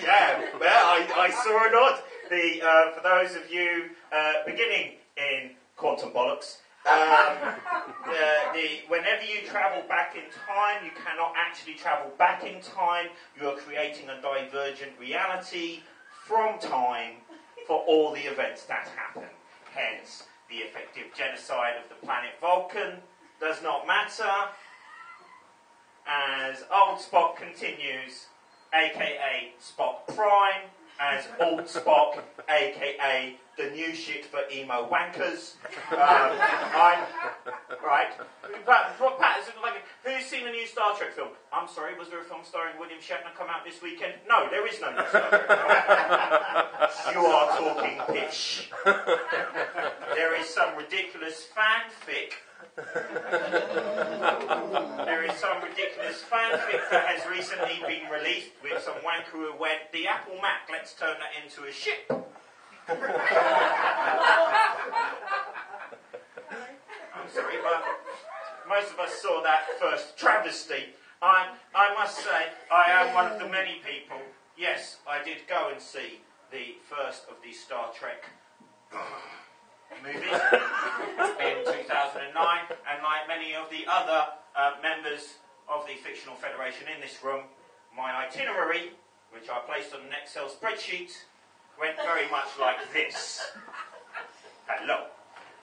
Yeah, well, I saw a nod. For those of you beginning in quantum bollocks, whenever you travel back in time, you cannot actually travel back in time. You are creating a divergent reality from time for all the events that happen. Hence, the effective genocide of the planet Vulcan does not matter, as Old Spock continues, aka Spock Prime, as Old Spock, aka the new shit for emo wankers. Right. Who's seen the new Star Trek film? I'm sorry, was there a film starring William Shatner come out this weekend? No, there is no new Star Trek film. You are talking pish. There is some ridiculous fanfic. There is some ridiculous fanfic that has recently been released with some wanker who went, the Apple Mac, let's turn that into a ship. I'm sorry, but most of us saw that first travesty. I must say, I am one of the many people. Yes, I did go and see the first of the Star Trek movies in 2009, and like many of the other members of the fictional federation in this room, my itinerary, which I placed on an Excel spreadsheet, went very much like this. Hello.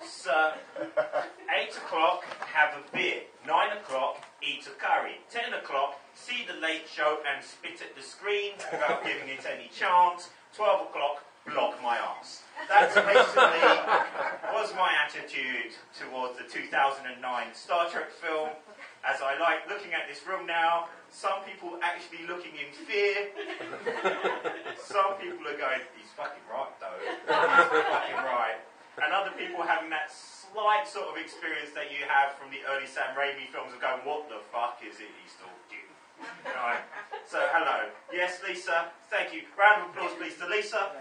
So, 8 o'clock, have a beer. 9 o'clock, eat a curry. 10 o'clock, see the Late Show and spit at the screen without giving it any chance. 12 o'clock, block my arse. That basically was my attitude towards the 2009 Star Trek film. As I like looking at this room now, some people actually looking in fear. Some people are going, he's fucking right though. He's fucking right. And other people having that slight sort of experience that you have from the early Sam Raimi films of going, what the fuck is it he's talking? Right. So, hello. Yes, Lisa. Thank you. Round of applause, please, to Lisa.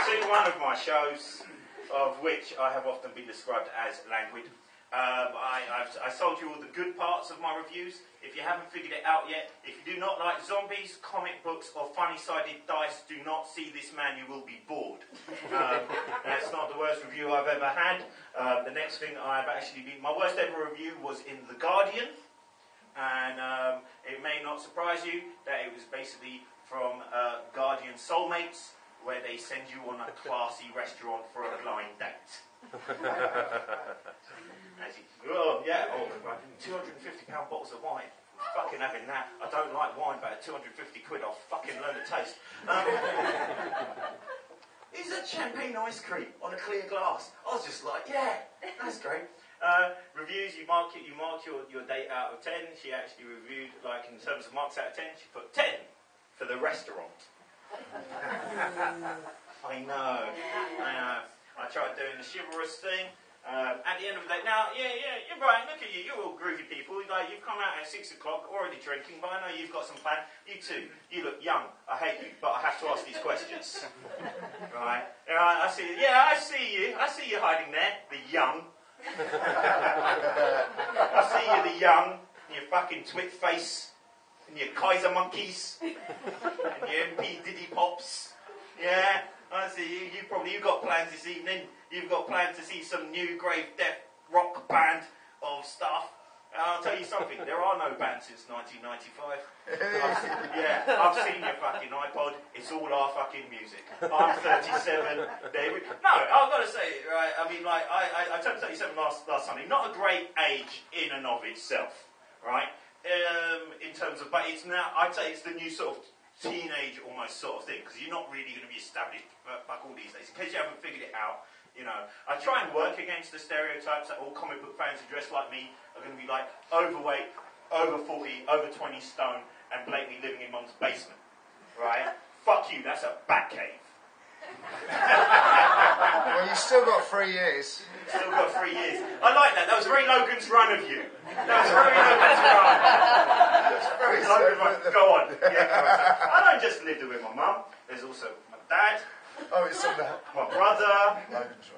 To one of my shows, of which I have often been described as languid. I sold you all the good parts of my reviews. If you haven't figured it out yet, if you do not like zombies, comic books, or funny-sided dice, do not see this man, you will be bored. That's not the worst review I've ever had. The next thing I've actually been... My worst ever review was in The Guardian, and it may not surprise you that it was basically from Guardian Soulmates, where they send you on a classy restaurant for a blind date. £250 bottles of wine. I'm fucking having that. I don't like wine, but at £250, I'll fucking learn the taste. Is that champagne ice cream on a clear glass? I was just like, yeah, that's great. Reviews, you mark your date out of 10. She actually reviewed, like in terms of marks out of 10, she put 10 for the restaurant. I know. I tried doing the chivalrous thing. At the end of the day, now, yeah, you're right, look at you, you're all groovy people, like, you've come out at 6 o'clock, already drinking, but I know you've got some plan. You too, you look young, I hate you, but I have to ask these questions. Right? I see you hiding there, the young. I see you, the young, and your fucking twit face, and your Kaiser monkeys, and your MP Diddy Pops. Yeah, I see you. You've got plans this evening. You've got plans to see some new grave death rock band of stuff. I'll tell you something, there are no bands since 1995. I've seen your fucking iPod. It's all our fucking music. I'm 37. No, I've got to say, right, I mean, like, I turned 37 last Sunday. Not a great age in and of itself, right? In terms of, but it's now, I'd say it's the new sort of teenage almost sort of thing, because you're not really going to be established fuck all these days. In case you haven't figured it out, you know, I try and work against the stereotypes that all comic book fans who dress like me are going to be like overweight, over 40, over 20 stone, and blatantly living in mum's basement. Right? Fuck you, that's a bat cave. Well, you've still got 3 years. Still got 3 years. I like that. That was very Logan's Run of you. That was very Logan's Run. That's very Logan's Run. Go on. Yeah, I don't just live with my mum. There's also my dad. Oh, it's on that. My brother,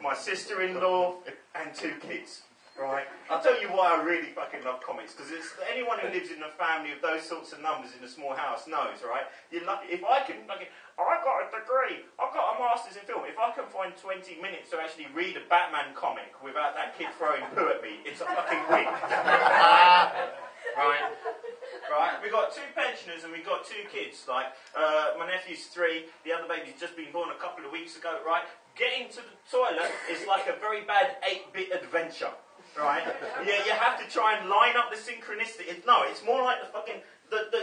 my sister-in-law, and 2 kids. Right? I'll tell you why I really fucking love comics, because it's anyone who lives in a family of those sorts of numbers in a small house knows, right? If I can fucking, I got a degree, I've got a master's in film, if I can find 20 minutes to actually read a Batman comic without that kid throwing poo at me, it's a fucking win. Right? Right? We got 2 pensioners and we got 2 kids. Like, my nephew's 3, the other baby's just been born a couple of weeks ago, right? Getting to the toilet is like a very bad 8-bit adventure. Right? Yeah, you have to try and line up the synchronicity. It's more like the fucking,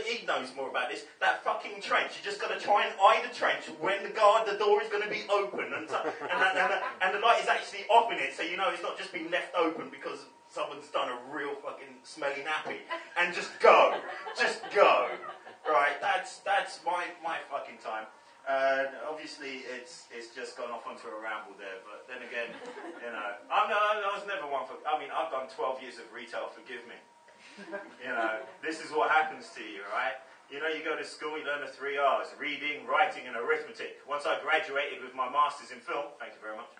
he knows more about this, that fucking trench. You just got to try and eye the trench when the door is going to be open and the light is actually off in it, so you know it's not just been left open because someone's done a real fucking smelly nappy. And just go. Right? That's my fucking time. Obviously, it's just gone off onto a ramble there, but then again, you know, I was never one for. I mean, I've done 12 years of retail. Forgive me. You know, this is what happens to you, right? You know, you go to school, you learn the 3 R's: reading, writing, and arithmetic. Once I graduated with my masters in film, thank you very much.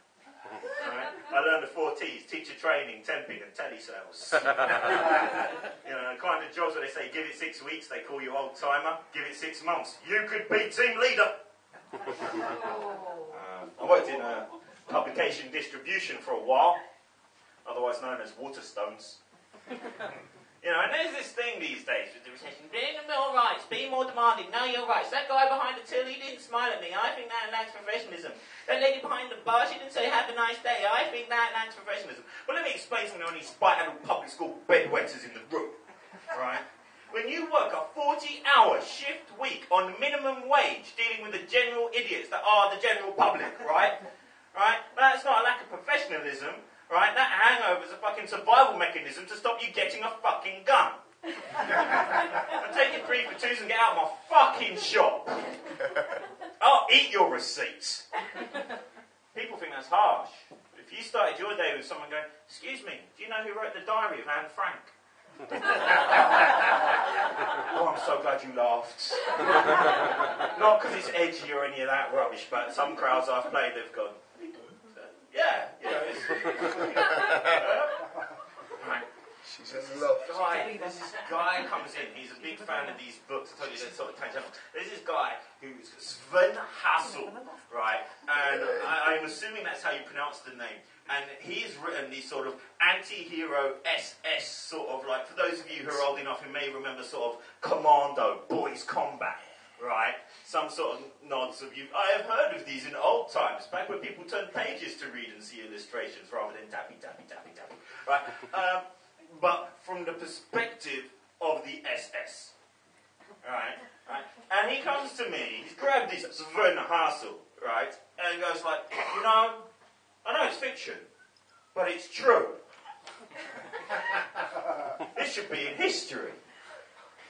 Right? I learned the 4 T's: teacher training, temping, and telesales. You know, the kind of jobs where they say, give it 6 weeks, they call you old timer. Give it 6 months, you could be team leader. I worked in publication distribution for a while, otherwise known as Waterstones. You know, and there's this thing these days with the recession. Be more rights, be more demanding, know your rights. That guy behind the till, he didn't smile at me. I think that lacks professionalism. That lady behind the bar, she didn't say, have a nice day. I think that lacks professionalism. But let me explain something on these spite-addled public school bedwetters in the room. Right? When you work a 40-hour shift week on minimum wage, dealing with the general idiots that are the general public, right? Right? That's not a lack of professionalism, right? That hangover is a fucking survival mechanism to stop you getting a fucking gun. I'll take your 3 for 2s and get out of my fucking shop. I'll eat your receipts. People think that's harsh. If you started your day with someone going, excuse me, do you know who wrote the diary of Anne Frank? Oh, I'm so glad you laughed. Not because it's edgy or any of that rubbish, but some crowds I've played, they've gone, yeah, you know, it's... Right. She's in love. This guy comes in, he's a big fan of these books, I told you they're sort of tangential. There's this guy who's Sven Hassel, right, and I'm assuming that's how you pronounce the name. And he's written these sort of anti-hero SS sort of like, for those of you who are old enough who may remember sort of Commando, Boys Combat, right? Some sort of nods of you. I have heard of these in old times, back when people turned pages to read and see illustrations rather than tappy, right? But from the perspective of the SS, right? And he comes to me, he's grabbed this Sven Hassel, right? And goes like, you know, I know it's fiction, but it's true. This should be in history.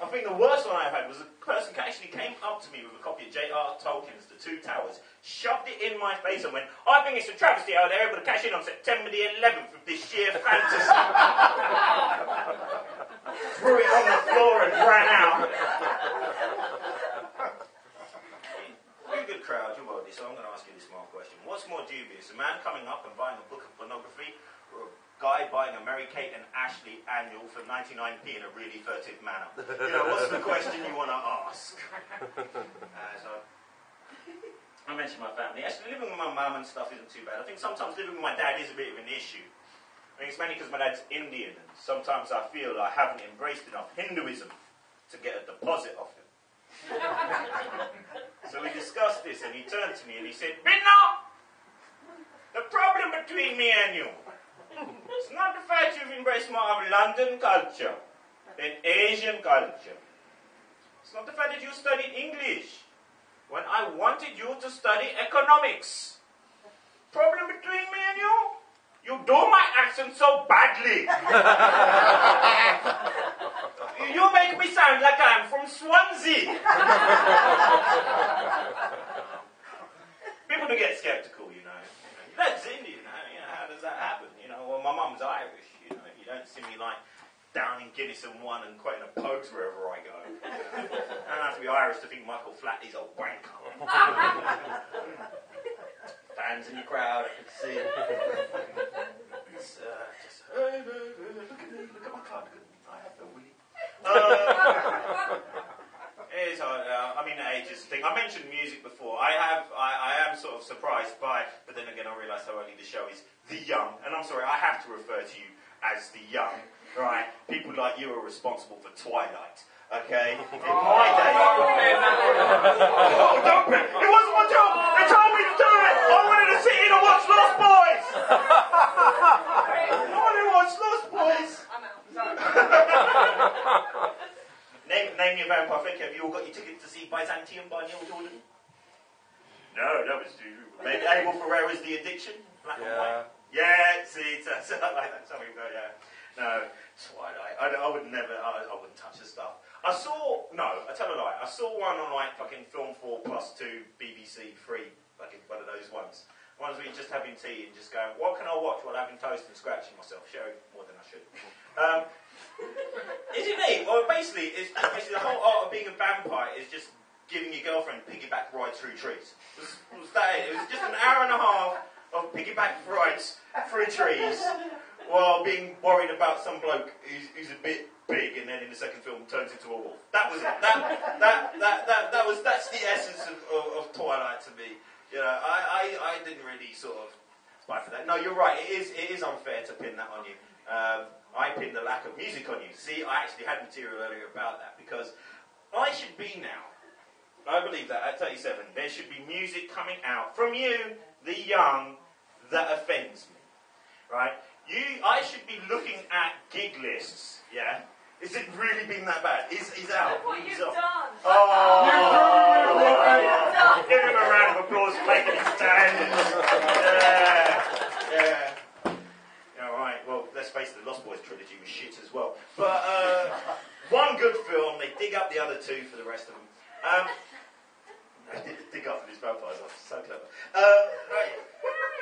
I think the worst one I've had was a person who actually came up to me with a copy of J.R. Tolkien's The Two Towers, shoved it in my face and went, I think it's a travesty how they're able to cash in on September the 11th with this sheer fantasy. Threw it on the floor and ran out. You're a good crowd, you're worthy, so I'm going to ask you this small question. What's more dubious, a man coming up and buying a book of pornography, or a guy buying a Mary-Kate and Ashley annual for 99p in a really furtive manner? You know, what's the question you want to ask? So I mentioned my family. Actually, living with my mum and stuff isn't too bad. I think sometimes living with my dad is a bit of an issue. I think it's mainly because my dad's Indian, and sometimes I feel I haven't embraced enough Hinduism to get a deposit off him. So we discussed this, and he turned to me and he said, Binno! The problem between me and you, it's not the fact you've embraced more of London culture than Asian culture. It's not the fact that you studied English when I wanted you to study economics. Problem between me and you, you do my accent so badly. You make me sound like I'm from Swansea. People do get skeptical, you know. That's Indian, you know, how does that happen? You know, well, my mum's Irish, you know. You don't see me like down in Guinness and One and quoting a Pogues wherever I go. You know? I don't have to be Irish to think Michael Flatley's a wanker. Fans in the crowd, I can see. It's just Look at my card. I have no willy. I mean, age is the thing. I mentioned music before. I am sort of surprised by, but then again, I realise how only the show is the young. And I'm sorry, I have to refer to you as the young, right? People like you are responsible for Twilight. Okay? In my day... Oh, don't be! It wasn't my job! They told me to do it! I wanted to sit in and watch Lost Boys! I wanted to watch Lost Boys! Name your vampire flick. Have you all got your tickets to see Byzantium by Neil Jordan? No, that was too... Maybe Abel Ferrera's The Addiction? Black and white? Yeah, see, it's like that. Some people go, yeah. No, Twilight. I wouldn't touch the stuff. I tell a lie. I saw one on like fucking Film 4 Plus 2 BBC 3, like one of those ones. Ones where you're just having tea and just going, what can I watch while having toast and scratching myself? Showing more than I should. Isn't it? Well, basically the whole art of being a vampire is just giving your girlfriend piggyback rides through trees. Was that it? It was just an hour and a half of piggyback rides through trees while being worried about some bloke who's a bit big and then in the second film turns into a wolf. That was it. That's the essence of Twilight to me. You know, I didn't really sort of fight for that. No, you're right. It is unfair to pin that on you. I pinned the lack of music on you. See, I actually had material earlier about that because I should be now. I believe that at 37, there should be music coming out from you, the young, that offends me. Right? I should be looking at gig lists. Yeah. Is it really been that bad? He's out. Look what you've done. Oh, give him a round of applause for making it stand. Yeah. Right. Well, let's face it, the Lost Boys trilogy was shit as well. But one good film, they dig up the other two for the rest of them. They dig up for these vampires. That's so clever. Right.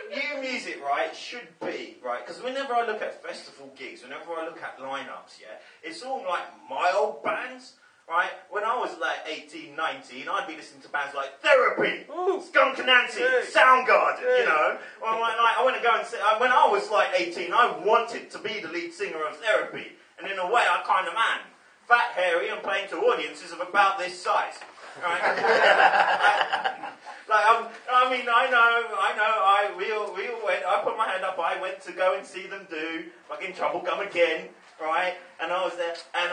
New music, right, should be, right, because whenever I look at festival gigs, whenever I look at lineups, yeah, it's all like my old bands, right? When I was like 18, 19, I'd be listening to bands like Therapy, Skunk Anansie, Soundgarden, you know. Well, I want to go and say, when I was like 18, I wanted to be the lead singer of Therapy, and in a way, I kind of am. Fat, hairy, and playing to audiences of about this size. Right? We all went, I put my hand up, I went to go and see them do fucking Trouble Come Again, right? And I was there, and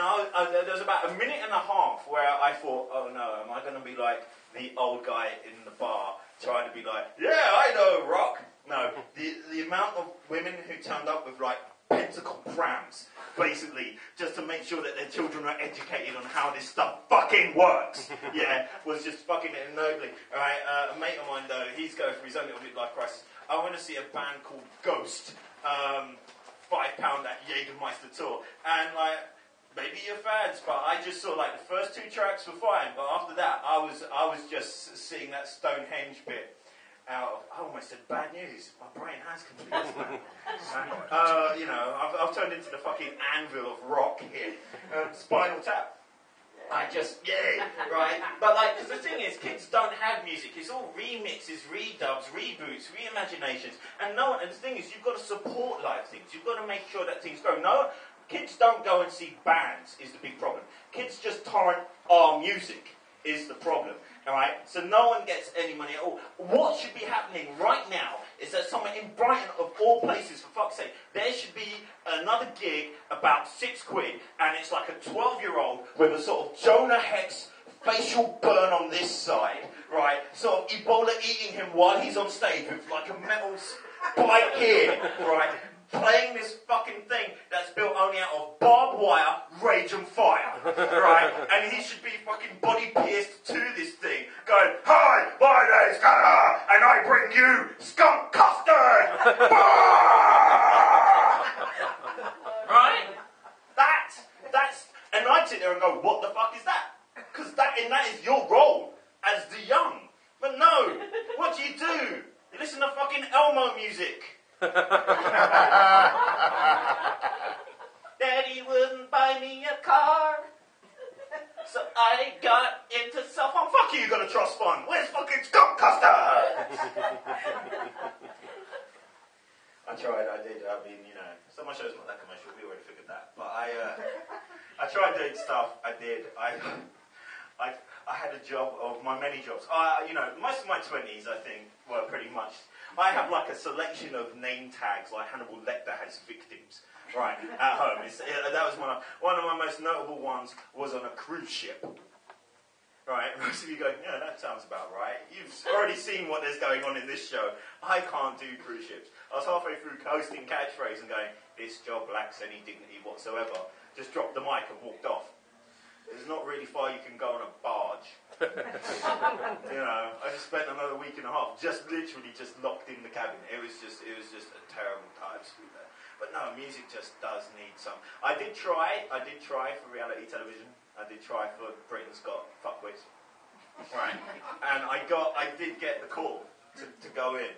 there was about a minute and a half where I thought, oh no, am I going to be like the old guy in the bar trying to be like, yeah, I know rock. No, the amount of women who turned up with like pentacle prams, basically, just to make sure that their children are educated on how this stuff fucking works, yeah, was just fucking ennobling. Alright, a mate of mine, though, he's going through his own little midlife crisis. I want to see a band called Ghost, £5 at Jägermeister tour, and like, maybe you're fans, but I just saw like the first 2 tracks were fine, but after that, I was just seeing that Stonehenge bit. I almost said bad news. My brain has completely you know, I've turned into the fucking anvil of rock here. Spinal Tap. Right? But like, because the thing is, kids don't have music. It's all remixes, redubs, reboots, reimaginations. And the thing is, you've got to support live things. You've got to make sure that things grow. No, kids don't go and see bands is the big problem. Kids just torrent our music is the problem. Alright, so no one gets any money at all. What should be happening right now is that somewhere in Brighton, of all places, for fuck's sake, there should be another gig about £6, and it's like a 12-year-old with a sort of Jonah Hex facial burn on this side, right? Sort of Ebola eating him while he's on stage with like a metal spike here, right? Playing this fucking thing that's built only out of barbed wire, rage and fire, right? And he should be fucking body pierced to this thing, going, hi, my name's Gunnar, and I bring you skunk custard! Right? That's, and I'd sit there and go, what the fuck is that? Because that is your role as the young. But no, what do? You listen to fucking Elmo music. Daddy wouldn't buy me a car, so I got into self-harm. Fuck you got a trust fund. Where's fucking skunk custard? I tried, I did. I mean, you know, So my show's not that commercial. We already figured that. But I tried doing stuff. I did. I had a job of my many jobs. Most of my 20s, I think, were pretty much. I have like a selection of name tags, like Hannibal Lecter has victims, right, at home. That was one of my most notable ones. Was on a cruise ship. Right, most of you go, yeah, that sounds about right. You've already seen what there's going on in this show. I can't do cruise ships. I was halfway through hosting catchphrase and going, this job lacks any dignity whatsoever. Just dropped the mic and walked off. There's not really far you can go on a barge. I just spent another week and a half literally locked in the cabin. It was just a terrible time to be there. But no, music just does need some. I did try for reality television. I did try for Britain's Got Fuckwits. Right. And I did get the call to go in.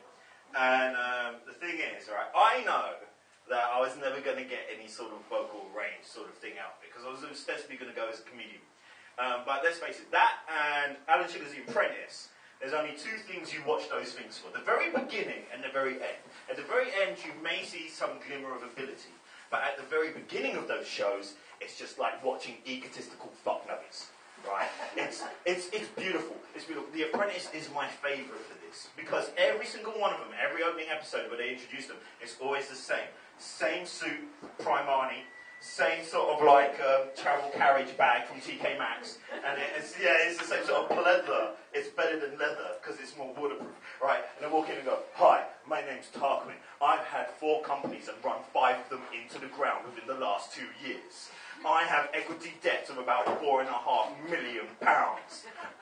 And the thing is, right, I know that I was never going to get any sort of vocal range sort of thing out because I was ostensibly going to go as a comedian. But let's face it, that and Alan Sugar's The Apprentice, there's only two things you watch those things for. The very beginning and the very end. At the very end, you may see some glimmer of ability. But at the very beginning of those shows, it's just like watching egotistical fucknuggets, right? It's beautiful. It's beautiful. The Apprentice is my favourite for this because every single one of them, every opening episode where they introduce them, it's always the same. Same suit, Primani, same sort of like travel carriage bag from TK Maxx, and it's the same sort of pleather. It's better than leather because it's more waterproof, right? And they walk in and go, "Hi, my name's Tarquin. I've had 4 companies and run 5 of them into the ground within the last 2 years. I have equity debts of about £4.5 million.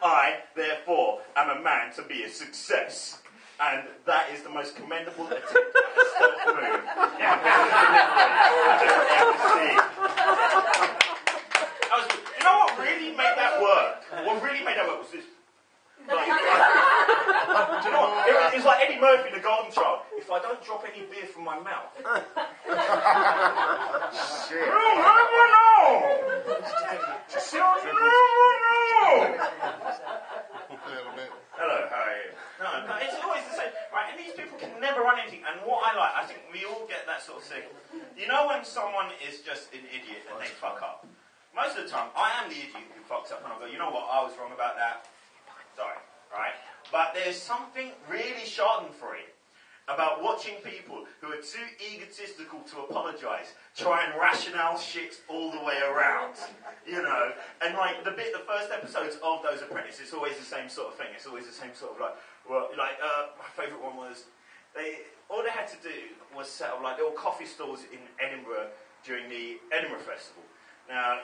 I, therefore, am a man to be a success." And that is the most commendable attempt at a stealth move I've ever seen. You know what really made that work? What really made that work was this. Like, do you know what? It was like Eddie Murphy in The Golden Child. If I don't drop any beer from my mouth. Shit. Hello, how are you? No, it's always the same, right? And these people can never run anything. And what I like, I think we all get that sort of thing. You know when someone is just an idiot and they fuck up? Most of the time, I am the idiot who fucks up and I'll go, you know what, I was wrong about that. Sorry, right? But there's something really schadenfreude about watching people who are too egotistical to apologise try and rationale shit all the way around, and like the first episodes of those Apprentices, it's always the same sort of thing. It's always the same sort of my favourite one was all they had to do was set up like little coffee stalls in Edinburgh during the Edinburgh Festival. Now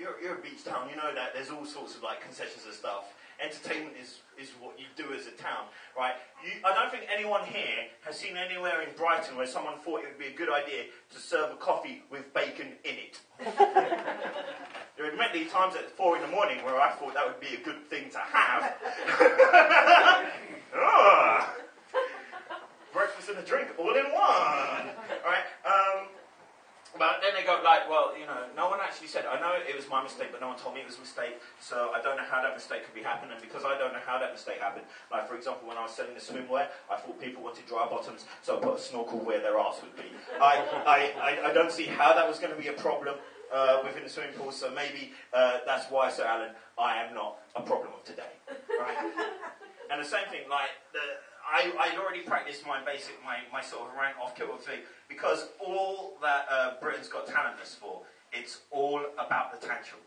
you're a beach town, you know that there's all sorts of like concessions and stuff. Entertainment is what you do as a town, right? I don't think anyone here has seen anywhere in Brighton where someone thought it would be a good idea to serve a coffee with bacon in it. There are admittedly times at 4 in the morning where I thought that would be a good thing to have. Breakfast and a drink all in one, right? But then they go like, well, no one actually said, I know it was my mistake, but no one told me it was a mistake, so I don't know how that mistake could be happening, and because I don't know how that mistake happened, like for example, when I was selling the swimwear, I thought people wanted dry bottoms, so I put a snorkel where their arse would be. I don't see how that was going to be a problem within the swimming pool, so maybe that's why, Sir Alan, I am not a problem of today, right? And the same thing, like, I'd already practiced my sort of rant off kilter thing, because all that Britain's Got Talent is for, it's all about the tantrum.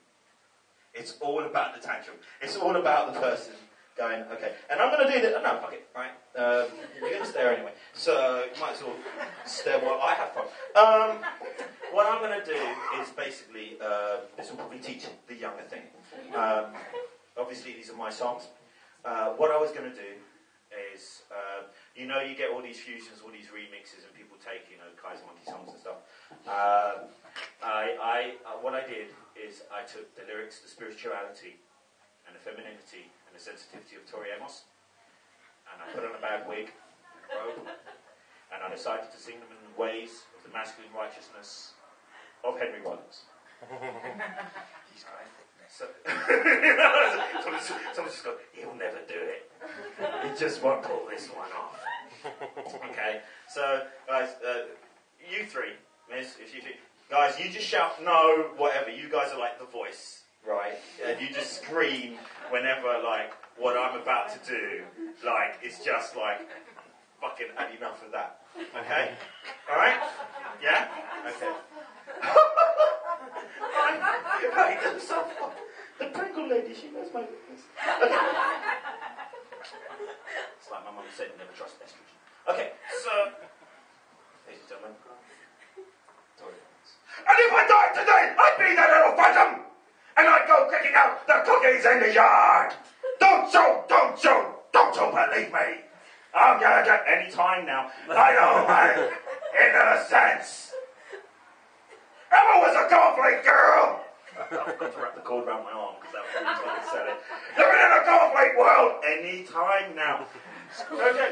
It's all about the tantrum. It's all about the person going, okay, and I'm going to do this. No, fuck it, right? You're going to stare anyway, so you might as well stare while I have fun. What I'm going to do is basically, this will probably teach the younger thing. Obviously, these are my songs. What I was going to do is, you get all these fusions, all these remixes, and people take, Kai's Monkey songs and stuff. What I did is I took the lyrics, the spirituality, and the femininity, and the sensitivity of Tori Amos, and I put on a bad wig, and a robe, and I decided to sing them in the ways of the masculine righteousness of Henry Rollins. He's great. So, someone's just go, he'll never do it. He just won't pull this one off. Okay, so guys, you three Miss, if you think... Guys, you just shout no, whatever. You guys are like the voice, right? And you just scream whenever, like, what I'm about to do, like, it's just like, fucking had enough of that. Okay? Alright? Yeah? Okay. Right, I'm so fun. The Pringle lady, she knows my weakness. Okay. It's like my mum said, never trust estrogen. Okay, so, ladies and gentlemen, and if I died today, I'd be that little phantom! And I'd go kicking out the cookies in the yard! Don't you believe me! I'm gonna get any time now. I know my innocence! Emma was a cornflake girl! I've got to wrap the cord around my arm because that was really fucking silly. Living in a cornflake world any time now. Okay.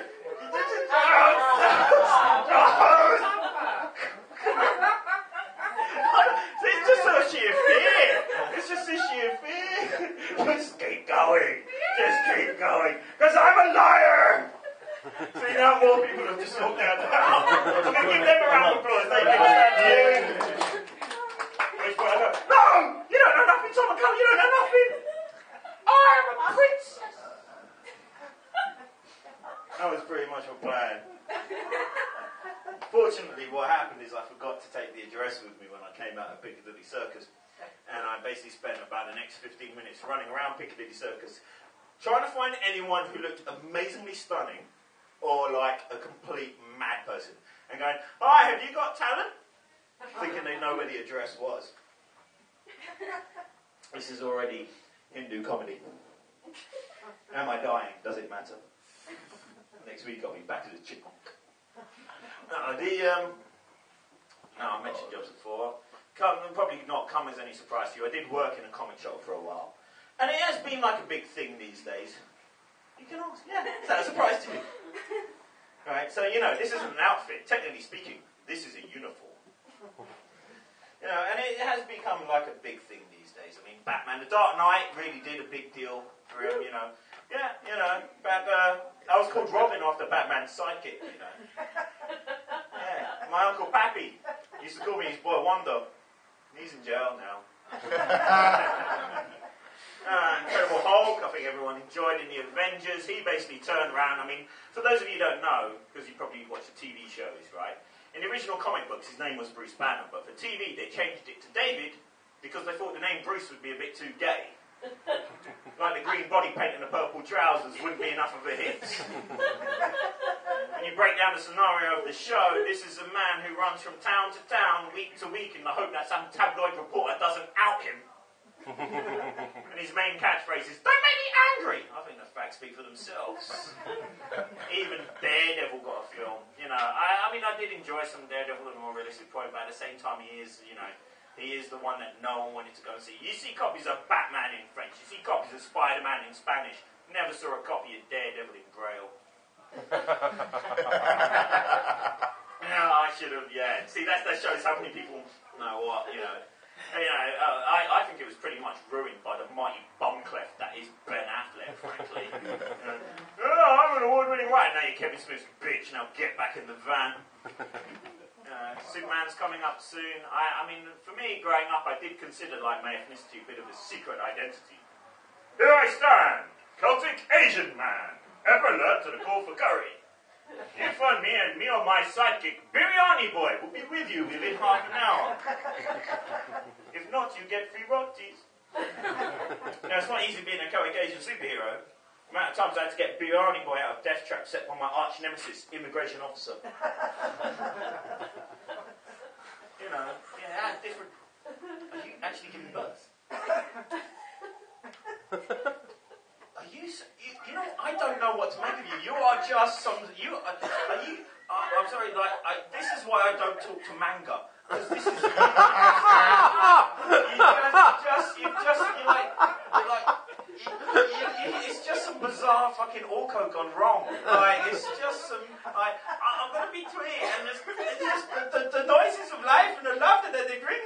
It's just so sheer fear. It's just a sheer fear. Just keep going. Just keep going. Because I'm a liar. See, now more people have just walked out the house. I'm going to give them a round of applause. They can stand you. Which one I go? No! You don't know nothing, Tom McCullough. You don't know nothing. I am a princess. That was pretty much my plan. Fortunately, what happened is I forgot to take the address with me when I came out of Piccadilly Circus. And I basically spent about the next 15 minutes running around Piccadilly Circus trying to find anyone who looked amazingly stunning or like a complete mad person. And going, hi, have you got talent? Thinking they know where the address was. This is already Hindu comedy. Am I dying? Does it matter? Next week I'll be back to the chipmunk. I mentioned jobs before. Probably not come as any surprise to you. I did work in a comic shop for a while. And it has been like a big thing these days. You can ask, yeah, is that a surprise to you? Right, so this isn't an outfit. Technically speaking, this is a uniform. And it has become like a big thing these days. I mean, Batman, The Dark Knight really did a big deal for him, Yeah, I was called Robin after Batman's sidekick, Yeah, my Uncle Pappy used to call me his boy Wonder. He's in jail now. Incredible Hulk, I think everyone enjoyed in the Avengers. He basically turned around. I mean, for those of you who don't know, because you probably watch the TV shows, right? In the original comic books, his name was Bruce Banner, but for TV, they changed it to David because they thought the name Bruce would be a bit too gay. Like the green body paint and the purple trousers wouldn't be enough of a hit. When you break down the scenario of the show, this is a man who runs from town to town, week to week, in the hope that some tabloid reporter doesn't out him. And his main catchphrase is, don't make me angry! I think the facts speak for themselves. Even Daredevil got a film. I mean, I did enjoy some Daredevil at a more realistic point, but at the same time, he is, he is the one that no one wanted to go and see. You see copies of Batman in French, you see copies of Spider-Man in Spanish. Never saw a copy of Daredevil in Braille. I should have, yeah. See, that shows how many people know what, I think it was pretty much ruined by the mighty bum cleft that is Ben Affleck, frankly. I'm an award-winning writer. Now you're Kevin Smith's bitch. Now get back in the van. Superman's coming up soon. I mean, for me, growing up, I did consider my ethnicity a bit of a secret identity. Here I stand, Celtic Asian man, ever alert to the call for curry. You find me and me or my sidekick, Biryani Boy, will be with you within half an hour. If not, you get free royalties. Now, it's not easy being a Celtic Asian superhero. The amount of times I had to get Biryani Boy out of death trap set by my arch nemesis, immigration officer. Different. Are you actually giving birth? Are you? I don't know what to make of you. You are just some. I'm sorry. This is why I don't talk to manga. Because this is. It's just some bizarre fucking orco gone wrong. It's just some. I'm going to be clear, and it's just the noises of life and the laughter that they bring.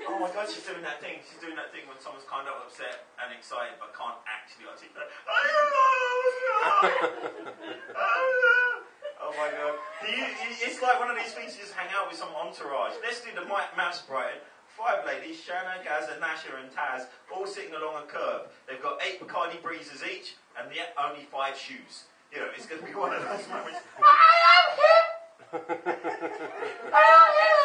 Oh my God, she's doing that thing. She's doing that thing when someone's kind of upset and excited but can't actually articulate. I don't know. Oh my god. It's like one of these things you just hang out with some entourage. Let's do the Mouse Brighton. 5 ladies, Shanna, Gaza, Nasha and Taz, all sitting along a curb. They've got 8 Bacardi Breezes each, and yet only 5 shoes. You know, it's going to be one of those moments. I am here! I am here,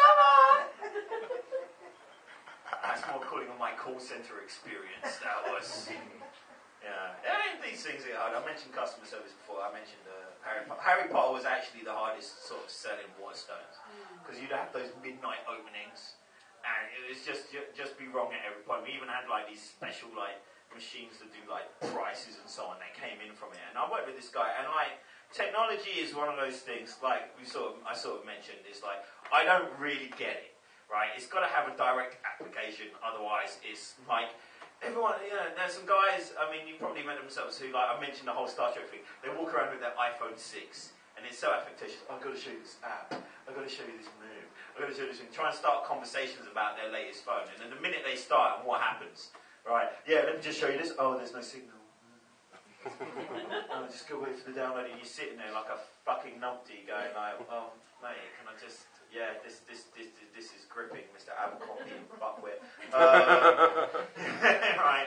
That's more calling on my call centre experience, that was. Yeah, these things are hard. I mentioned customer service before. I mentioned Harry Potter. Harry Potter was actually the hardest sort of selling Waterstones, because you'd have those midnight openings, and it was just be wrong at every point. We even had like these special like machines that do like prices and so on. They came in from it, and I worked with this guy, and like technology is one of those things. Like I sort of mentioned, it's like I don't really get it. Right? It's got to have a direct application, otherwise it's like. Everyone, you know, there's some guys, I mean, you probably met themselves who, like, I mentioned the whole Star Trek thing, they walk around with their iPhone 6, and it's so affectitious. I've got to show you this app, I've got to show you this move, I've got to show you this thing. Try and start conversations about their latest phone, and then the minute they start, and what happens? Right, yeah, let me just show you this. Oh, there's no signal. Oh, just go wait for the download, and you're sitting there like a fucking numpty going like, oh, mate, can I just... Yeah, this is gripping, Mr. Abercrombie and Buckwheat. Right.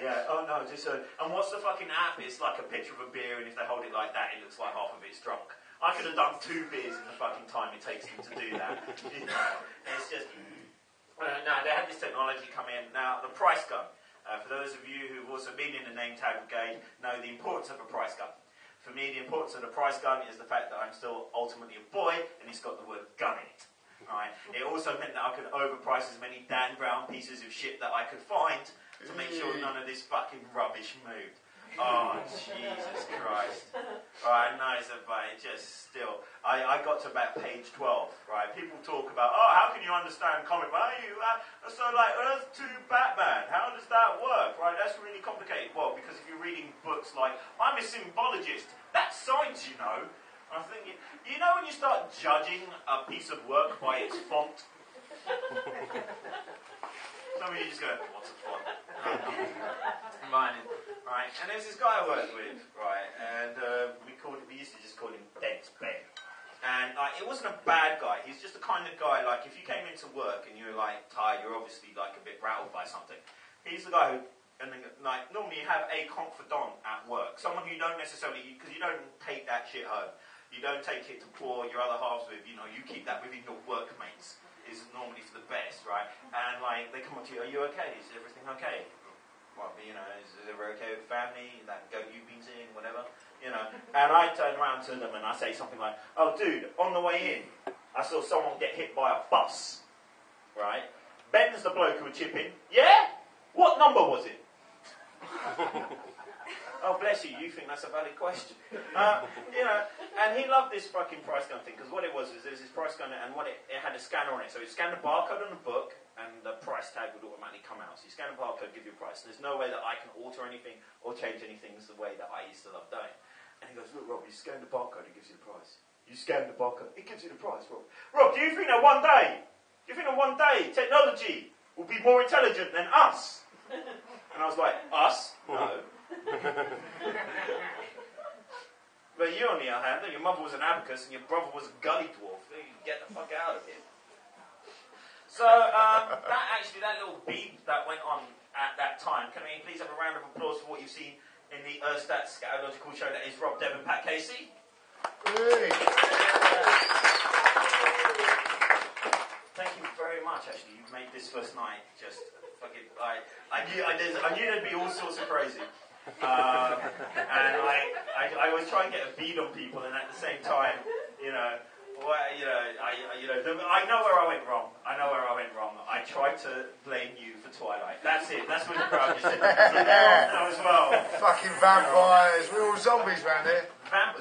Yeah. Oh no, just and what's the fucking app? It's like a picture of a beer, and if they hold it like that, it looks like half of it's drunk. I could have done 2 beers in the fucking time it takes them to do that. You know, it's just no. They had this technology come in. Now the price gun. For those of you who've also been in the name tag brigade, know the importance of a price gun. For me, the importance of the price gun is the fact that I'm still ultimately a boy, and it's got the word gun in it. Right? It also meant that I could overprice as many Dan Brown pieces of shit that I could find to make sure none of this fucking rubbish moved. Oh, Jesus Christ. Right, nice, but it just still... I got to about page 12, right? People talk about, oh, how can you understand comic book? So, like, Earth 2 Batman, how does that work? Right, that's really complicated. Well, because if you're reading books like, I'm a symbologist, that's science, you know. I'm thinking, you know when you start judging a piece of work by its font? Some of you just go, what's a font? Right, and there's this guy I worked with, right, and we used to just call him Dense Ben. And it wasn't a bad guy, he's just the kind of guy, like, if you came into work and you were, like, tired, you're obviously, like, a bit rattled by something. He's the guy who, and then, like, normally you have a confidant at work, someone who you don't necessarily, because you don't take that shit home. You don't take it to pour your other halves with, you know, you keep that within your workmates, is normally for the best, right? And, like, they come up to you, are you okay? Is everything okay? Well, you know, is everything okay with family? That goat you've been seeing, whatever, you know. And I turn around to them and I say something like, oh, dude, on the way in, I saw someone get hit by a bus, right? Ben's the bloke who would chip in. Yeah? What number was it? Oh, bless you, you think that's a valid question. You know, and he loved this fucking price gun thing, because what it was is there was this price gun, and what it had a scanner on it. So it scanned the barcode on the book, and the price tag would automatically come out. So you scan the barcode, give you a price. And there's no way that I can alter anything or change anything the way that I used to love doing. And he goes, look, Rob, you scan the barcode, it gives you the price. You scan the barcode, it gives you the price, Rob. Rob, do you think that one day technology will be more intelligent than us? And I was like, us? No. But you, on the other hand, your mother was an abacus and your brother was a gully dwarf. You get the fuck out of here. So, that little beat that went on at that time, can we please have a round of applause for what you've seen in the Erstat Scatological show that is Rob, Deb and Pat Casey? Hey. Thank you very much, actually. You've made this first night just fucking... I knew there'd be all sorts of crazy. And I always try and get a beat on people, and at the same time, I know where I went wrong. I tried to blame you for Twilight. That's it. That's what the crowd just said. Now as well. Fucking vampires. We're all zombies round here.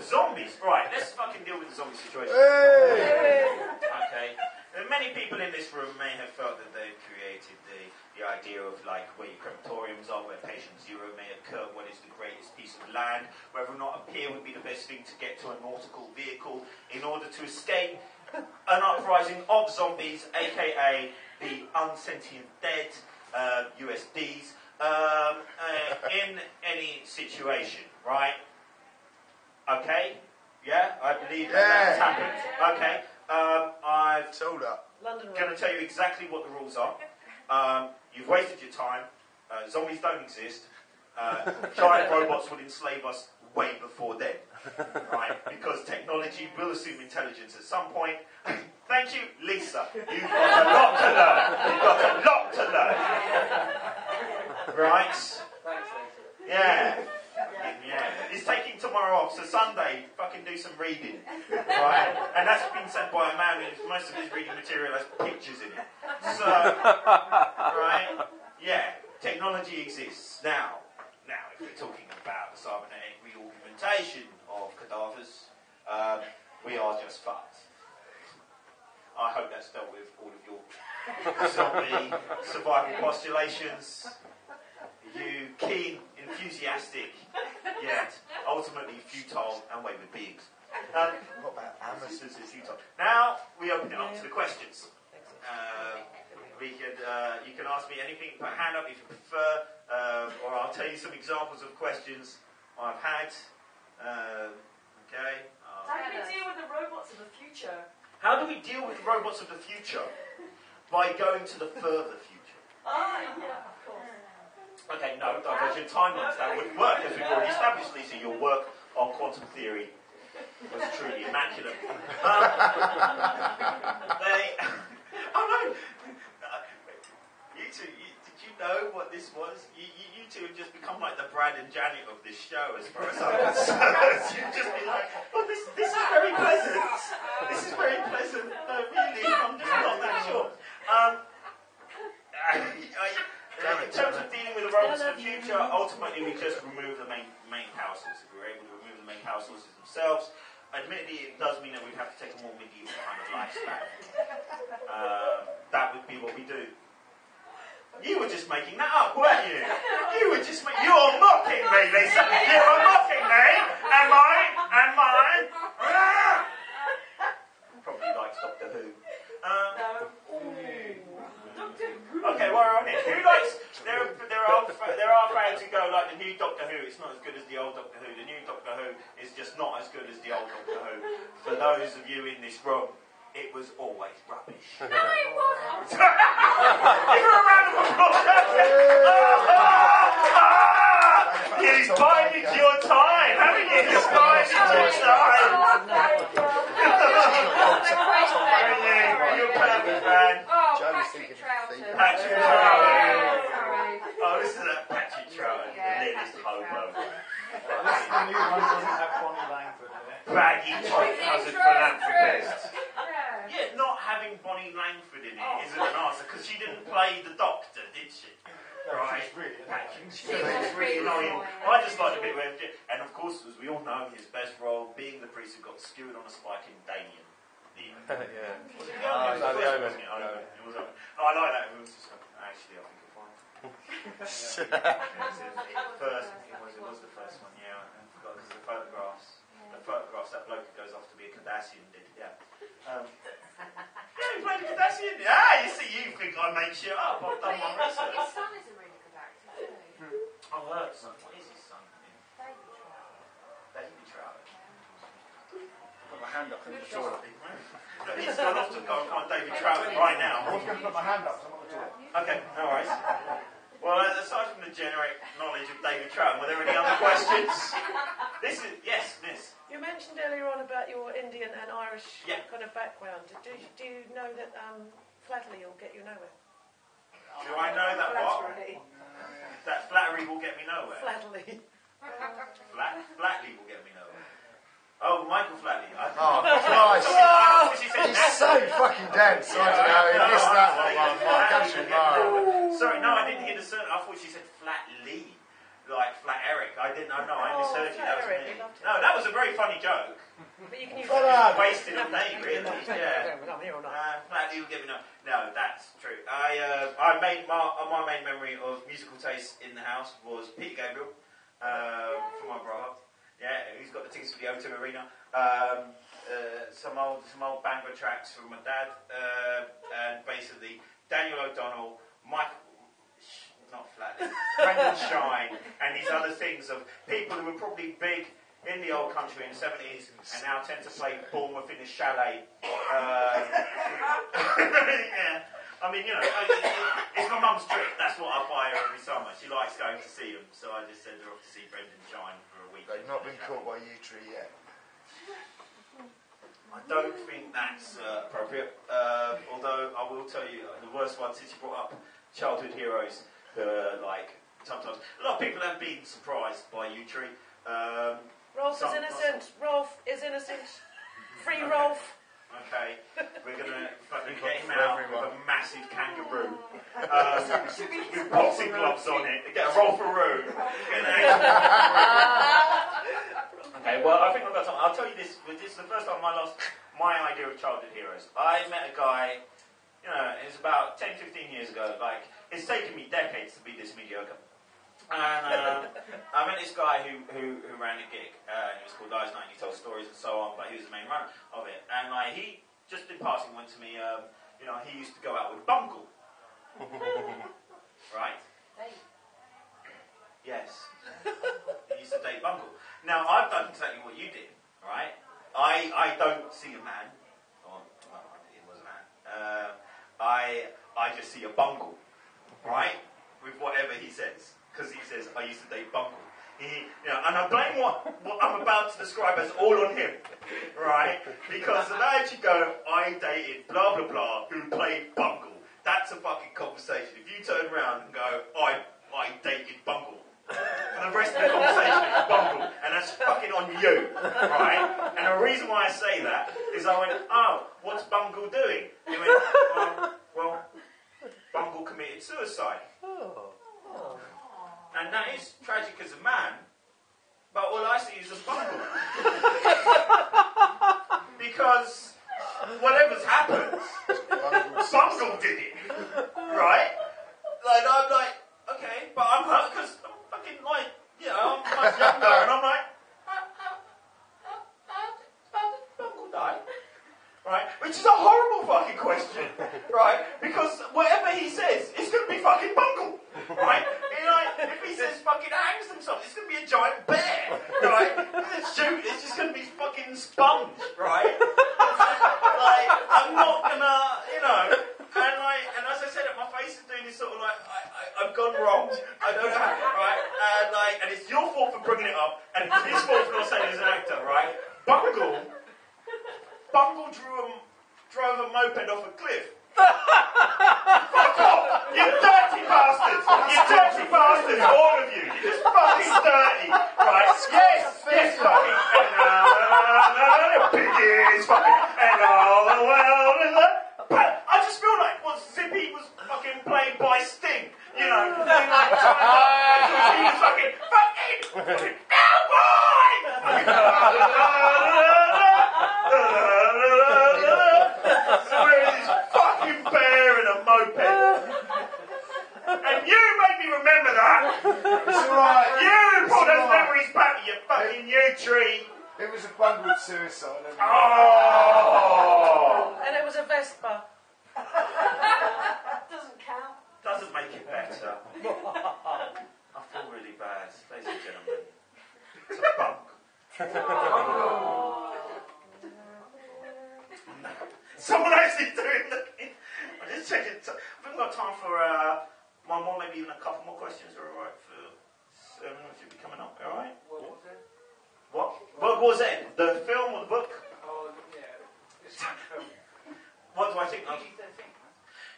Zombies? Right, let's fucking deal with the zombie situation. Hey. Okay. Many people in this room may have felt that they've created the idea of like where your crematoriums are, where patient zero may occur, what is the greatest piece of land, whether or not a pier would be the best thing to get to a nautical vehicle in order to escape an uprising of zombies, aka the unsentient dead, USDs, in any situation, right? Okay. Yeah, I believe that's happened. Okay. I'm Told up. going to tell you exactly what the rules are. You've wasted your time. Zombies don't exist. Giant robots would enslave us way before then, right? Because technology will assume intelligence at some point. Thank you, Lisa. You've got a lot to learn. You've got a lot to learn. Right? Thanks, Lisa. Yeah. He's taking tomorrow off, so Sunday, fucking do some reading. Right? And that's been said by a man whose most of his reading material has pictures in it. So, right? Yeah, technology exists. Now, if we're talking about the cybernetic reaugmentation of cadavers, we are just fucked. I hope that's dealt with all of your zombie survival postulations. You keen, enthusiastic, yet ultimately futile and wayward beings. What about Amazon? This is futile. Now we open it up to the questions. You can ask me anything, put a hand up if you prefer, or I'll tell you some examples of questions I've had. Okay. How do we deal with the robots of the future? How do we deal with the robots of the future? By going to the further future. Yeah, of course. Okay, no, divergent timelines, that wouldn't work, as we've already established, Lisa. Your work on quantum theory was truly immaculate. You two, did you know what this was? You two have just become like the Brad and Janet of this show, as far as I'm concerned. You've just been like, oh, this is very pleasant. This is very pleasant. No, really, I'm just not that sure. In terms of dealing with the robots of the future, ultimately we just remove the main power sources. If we're able to remove the main power sources themselves, admittedly it does mean that we'd have to take a more medieval kind of lifestyle. That would be what we do. You were just making that up, weren't you? You were just you're mocking me, Lisa. You are mocking me. Am I? Probably likes Doctor Who. Okay, while we're on it, who likes? There are fans who go like the new Doctor Who. It's not as good as the old Doctor Who. The new Doctor Who is just not as good as the old Doctor Who. For those of you in this room, it was always rubbish. No, it wasn't. Give her a round of applause. You've bided your time, haven't you? You've bided your time. You're perfect, man. Patrick Troughton. Patrick Troughton. Oh, this is a Patrick Troughton, the latest hobo. This is the new one, doesn't have Bonnie Langford in it. Baggy type as a philanthropist. Yeah. Yeah, not having Bonnie Langford in it isn't an answer, because she didn't play the Doctor, did she? Right. She's really Annoying. I just like the bit where, and of course, as we all know, his best role being the priest who got skewered on a spike in Damien. Was it the Omen? No, the Omen. It was Omen. Oh, I like that. It was just, actually, I think it's fine. It was the first one, yeah. I forgot because the photographs. The photographs, that bloke who goes off to be a Cardassian did, yeah. Yeah, he played a Cardassian. You see, you think I make shit up. I've done my research. His son is a really good actor too. I've heard son. What is his son? David Troughton. Put my hand up in the toilet. He's gone off to go and find David Troughton right now. I was going to put my hand up, so I'm on the toilet. Okay, no worries. Well, aside from the generic knowledge of David Troughton, were there any other questions? Yes, miss. You mentioned earlier on about your Indian and Irish kind of background. Do you know that flattery will get you nowhere? Do I know that what? That flattery will get me nowhere. Flattery. Flatly will get me nowhere. Oh, Michael Flatley. Oh, Christ. He's so fucking dense. I don't know. He missed that one. Sorry, no, I didn't hear the certain. I thought she said Flatley. Like Flat Eric. I didn't know. I misheard you. That was me. No, that was a very funny joke. But you can use Wasted on me, really. Yeah. I'm here or not. Flatley will get me nowhere. No, that's true. I made my main memory of musical taste in the house was Peter Gabriel from my brother. Yeah, he's got the tickets for the O2 Arena. Some old Bangor tracks from my dad, and basically Daniel O'Donnell, not Flatley, Brendan Shine, and these other things of people who were probably big in the old country in the 70s, and now tend to play Bournemouth in the chalet. Yeah. I mean, you know, it's my mum's trip. That's what I buy her every summer. She likes going to see them, so I just send her off to see Brendan Shine for a week. They've not been caught by U-Tree yet. I don't think that's appropriate. Although I will tell you, the worst one, since you brought up childhood heroes, like sometimes a lot of people have been surprised by U-Tree. Rolf is innocent. Rolf is innocent. Free Rolf. Okay, we're gonna fucking get him out with a massive kangaroo with boxing gloves on it. Get a Rolfaroo. Okay, well, I think I've got time. I'll tell you this. This is the first time I lost my idea of childhood heroes. I met a guy, you know, it was about 10, 15 years ago. Like, it's taken me decades to be this mediocre. And I met this guy who ran a gig. It was called Eyes Night, and he told stories and so on, but he was the main runner of it. And like, he, just in passing, went to me, you know, he used to go out with Bungle. Right? Yes. He used to date Bungle. Now, I've done exactly what you did, right? I don't see a man. Well, it was a man. I just see a Bungle, right? With whatever he says. Because he says, I used to date Bungle. You know, and I blame what I'm about to describe as all on him, right? Because the night you go, I dated blah, blah, blah, who played Bungle. That's a fucking conversation. If you turn around and go, I dated Bungle, and the rest of the conversation is Bungle, and that's fucking on you, right? And the reason why I say that is I went, oh, what's Bungle doing? He went, well, Bungle committed suicide. And that is tragic as a man, but all I see is a Bungle. Because whatever's happened, Bungle did it, right? Like, I'm like, okay, but I'm hurt because I'm fucking like, you know, I'm much younger, and I'm like, how did Bungle die? Right? Which is a horrible fucking question, right? Because whatever he says, it's going to be fucking Bungle, right? You know, if he says fucking hangs himself, it's going to be a giant bear, right? It's stupid, it's just going to be fucking Sponge, right? Like, I'm not gonna, you know, and as I said, my face is doing this sort of like, I've gone wrong, I don't know how, right? And it's your fault for bringing it up, and it's his fault for not saying he's an actor, right? Bungle drove a moped off a cliff. Fuck off! You dirty bastards! You dirty bastards, all of you! You're just fucking dirty, right? Yes, fucking. Piggies, fucking. And all the world is a. But I just feel like Zippy was fucking played by Sting, you know? He like turned up because he was fucking cowboy! So there's this fucking bear in a moped. And you made me remember that. It's alright. You brought those memories back, you fucking U-Tree. It was a bungled suicide. Oh! And it was a Vespa. Doesn't count. Doesn't make it better. I feel really bad, ladies and gentlemen. It's a bunk. Someone actually doing the. I'm just checking. I think we've got time for one more, maybe even a couple more questions. Are alright for 7? Should be coming up. Alright. What was it? What was it? The film or the book? Oh, yeah. It's What do I think? PG-13,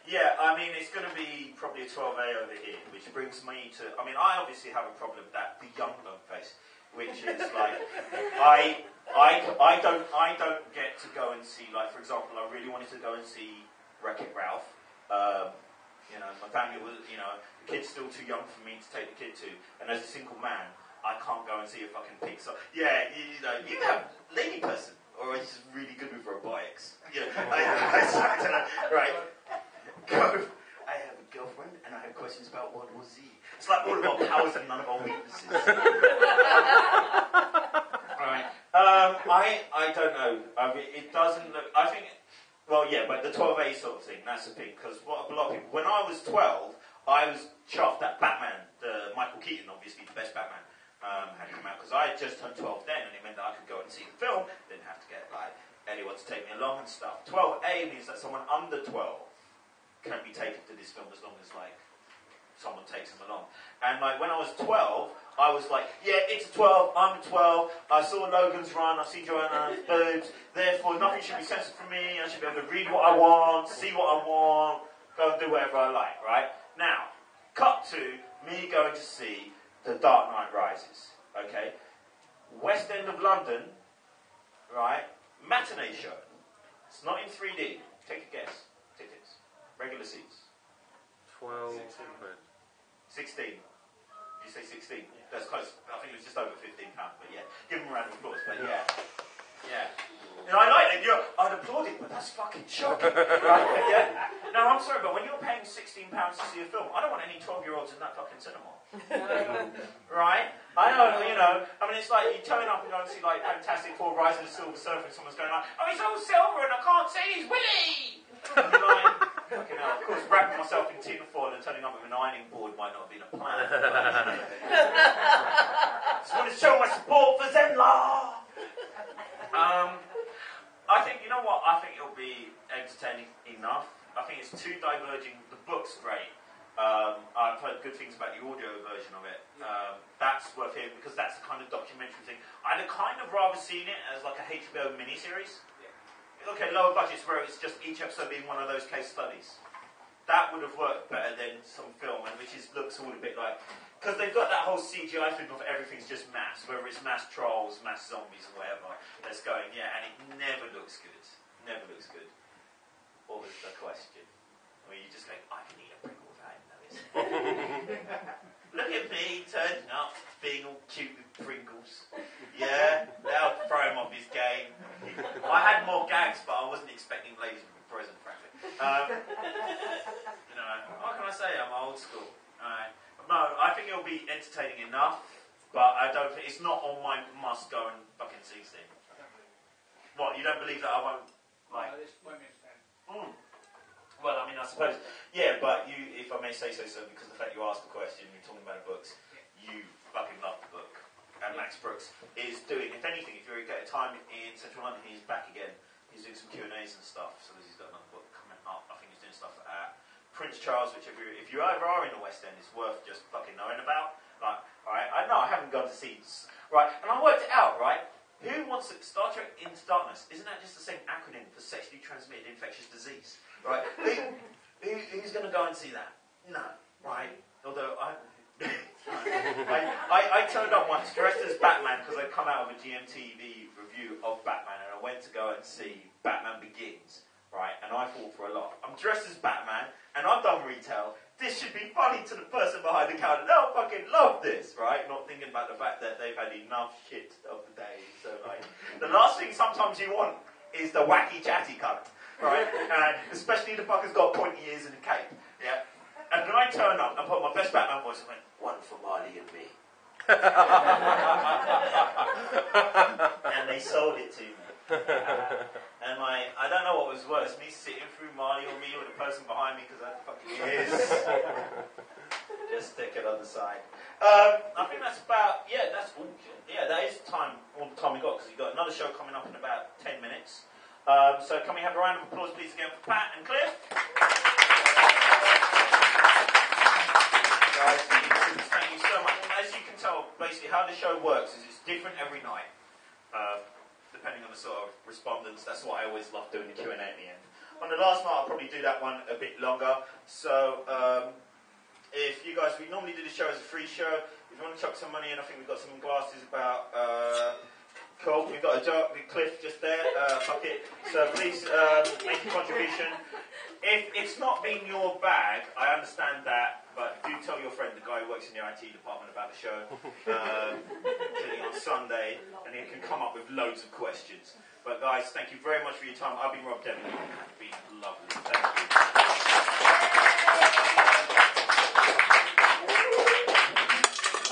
Yeah, I mean, it's going to be probably a 12A over here, which brings me to. I mean, I obviously have a problem with that, the young love face, which is like, I don't get to go and see, like, for example, I really wanted to go and see Wreck-It Ralph. You know, my family was, you know, the kid's still too young for me to take the kid to, and as a single man, I can't go and see a fucking Pixar. Yeah, you know, you have lady person, or he's really good with robotics. You know, I don't know, right? Go. I have a girlfriend, and I have questions about World War Z. It's like all of our powers and none of our weaknesses. Right. I don't know. I mean, it doesn't look. I think. Well, yeah, but the 12A sort of thing. That's the thing. Because what a lot of people. When I was 12, I was chuffed at Batman. Michael Keaton, obviously the best Batman. had come out, because I had just turned 12 then, and it meant that I could go and see the film, didn't have to get like anyone to take me along and stuff. 12A means that someone under 12 can be taken to this film as long as like someone takes them along. And like when I was 12, I was like, yeah, it's a 12, I'm a 12, I saw Logan's Run, I see Joanna's boobs, therefore nothing should be censored for me, I should be able to read what I want, see what I want, go and do whatever I like, right? Now, cut to me going to see The Dark Knight Rises, okay? West End of London, right? Matinee show. It's not in 3D. Take a guess. Tickets. Regular seats. 12. 16. Did you say 16? Yeah. That's close. I think it was just over £15, but yeah. Give them a round of applause, but yeah. Yeah. You know, I like it. I'd applaud it, but that's fucking shocking. Right? Yeah. No, I'm sorry, but when you're paying £16 to see a film, I don't want any 12-year-olds in that fucking cinema. Right? I know, you know, I mean, it's like you turn up and go and see, like, Fantastic Four, Rise of the Silver Surfer, and someone's going like, oh, he's all silver and I can't see his willy! And you're like, fucking hell. Of course, wrapping myself in tinfoil and turning up with an ironing board might not have been a plan. Just want to show my support for Zenla! I think, you know what, I think it'll be entertaining enough. I think it's too diverging. The book's great. I've heard good things about the audio version of it. That's worth hearing because that's the kind of documentary thing. I'd have kind of rather seen it as like a HBO miniseries. Okay, lower budgets where it's just each episode being one of those case studies. That would have worked better than some film, and which looks all a bit like... Because they've got that whole CGI thing of everything's just mass, whether it's mass trolls, mass zombies, or whatever that's going, yeah, and it never looks good. Never looks good. What was the question? I mean, you just go, I can eat a Pringle without him noticing. Look at me, turning up, being all cute with Pringles. Yeah, they'll throw him off his game. I had more gags, but I wasn't expecting ladies to be present, frankly. You know, what can I say? I'm old school. No, I think it'll be entertaining enough, but I don't think it's not on my must go and fucking see thing. What, you don't believe that I won't like? No, this won't be entertaining. Well, I mean, I suppose, yeah, but you, if I may say so, because of the fact you asked the question, you're talking about books, you fucking love the book. And Max Brooks is doing, if anything, if you get a time in Central London, he's back again. He's doing some Q&As and stuff, so he's got another book coming up. I think he's doing stuff like that. Prince Charles, which if you ever are in the West End, is worth just fucking knowing about. Like, alright, I know I haven't gone to see, right, and I worked it out, right? Who wants Star Trek Into Darkness? Isn't that just the same acronym for sexually transmitted infectious disease? Right? Who's going to go and see that? No, right? Although I turned up once dressed as Batman because I'd come out of a GMTV review of Batman and I went to go and see Batman Begins, right? And I thought for a lot. I'm dressed as Batman and I've done retail. This should be funny to the person behind the counter. They'll fucking love this, right? Not thinking about the fact that they've had enough shit of the day. So, like, the last thing sometimes you want is the wacky chatty cunt, right? And especially the fucker's got pointy ears and a cape, yeah? And then I turn up and put my best Batman voice and went, one for Marley and me. And they sold it to me. And I don't know what was worse, me sitting through Marley or me or the person behind me because I fucking is. Just stick it on the side. I think that's about, yeah, that's all. Yeah, that is all the time we got because we've got another show coming up in about 10 minutes. So can we have a round of applause please again for Pat and Cliff? Guys, thank you so much. As you can tell, basically how the show works is it's different every night. Depending on the sort of respondents, that's why I always love doing the Q&A at the end. On the last night, I'll probably do that one a bit longer. So, if you guys, we normally do the show as a free show. If you want to chuck some money in, I think we've got some glasses about, cool. We've got a jar with Cliff just there, bucket. So please make a contribution. If it's not been your bag, I understand that, but do tell your friend, the guy who works in the IT department, about the show on Sunday, and he can come up with loads of questions. But guys, thank you very much for your time. I've been Rob Devlin. It's been lovely.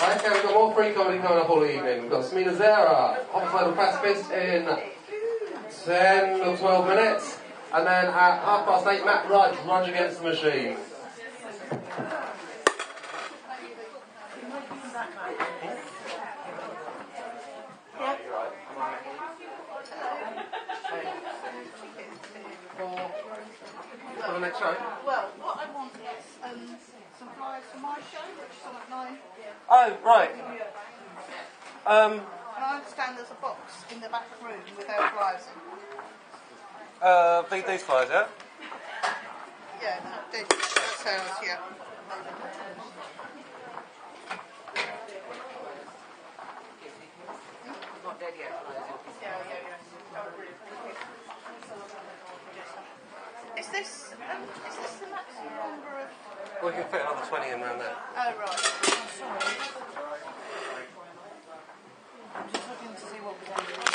Thank you. Okay, we've got more free comedy coming up all evening. We've got Smina Zara, Homicide of Pacifist in 10 or 12 minutes. And then at 8:30, Matt Rudge, Rudge Against the Machine. next show? Well, what I want is some flyers for my show, which is on at 9. Oh, right. And I understand there's a box in the back room with our flyers in. These flyers, yeah? Yeah, that's ours, yeah. Not dead yet. Is this the maximum number of... We can fit another 20 in around there. Oh, right. Oh, sorry. I'm just looking to see what we're doing.